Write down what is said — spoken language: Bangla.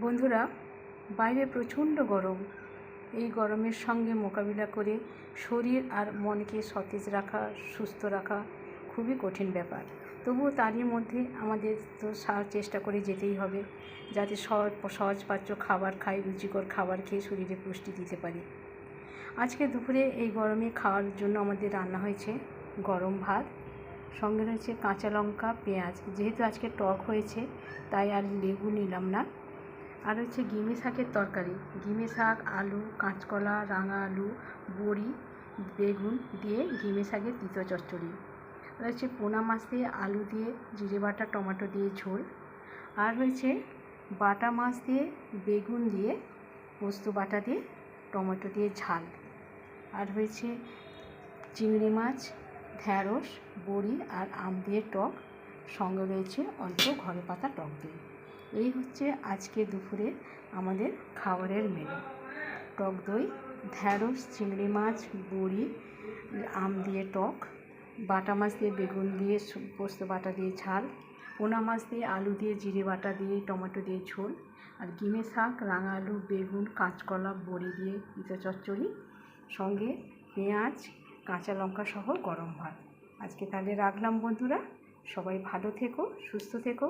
বন্ধুরা, বাইরে প্রচণ্ড গরম। এই গরমের সঙ্গে মোকাবিলা করে শরীর আর মনকে সতেজ রাখা, সুস্থ রাখা খুবই কঠিন ব্যাপার। তবুও তারই মধ্যে আমাদের তো চেষ্টা করে যেতেই হবে, যাতে সহজপাচ্য খাবার খাই, রুচিকর খাবার খেয়ে শরীরে পুষ্টি দিতে পারি। আজকে দুপুরে এই গরমে খাওয়ার জন্য আমাদের রান্না হয়েছে গরম ভাত, সঙ্গে রয়েছে কাঁচা লঙ্কা, পেঁয়াজ। যেহেতু আজকে টক হয়েছে তাই আর লেবু নিলাম না। আর হচ্ছে গিমি শাকের তরকারি, গিমি শাক, আলু, কাঁচকলা, রাঙা আলু, বড়ি, বেগুন দিয়ে গিমি শাকের তিতো চচ্চড়ি। আর হচ্ছে পোনা মাছ দিয়ে আলু দিয়ে জিরে বাটা টমেটো দিয়ে ঝোল। আর হয়েছে বাটা মাছ দিয়ে বেগুন দিয়ে পোস্ত বাটা দিয়ে টমেটো দিয়ে ঝাল। আর হয়েছে চিংড়ি মাছ, ঢ্যাঁড়স, বড়ি আর আম দিয়ে টক, সঙ্গে রয়েছে অল্প ঘরে পাতা টক দই। এই হচ্ছে আজকে দুপুরে আমাদের খাবারের মেনু। টক দই, ঢ্যাঁড়স, চিংড়ি মাছ, বড়ি, আম দিয়ে টক, বাটা মাছ দিয়ে বেগুন দিয়ে পোস্ত বাটা দিয়ে ঝাল, পোনা মাছ দিয়ে আলু দিয়ে জিরে বাটা দিয়ে টমেটো দিয়ে ঝোল, আর গিমে শাক, রাঙা আলু, বেগুন, কাঁচকলা, বড়ি দিয়ে তিতো চচ্চড়ি, সঙ্গে পেঁয়াজ, কাঁচা লঙ্কা সহ গরম ভাত। আজকে তাহলে রাখলাম বন্ধুরা, সবাই ভালো থেকো, সুস্থ থেকো।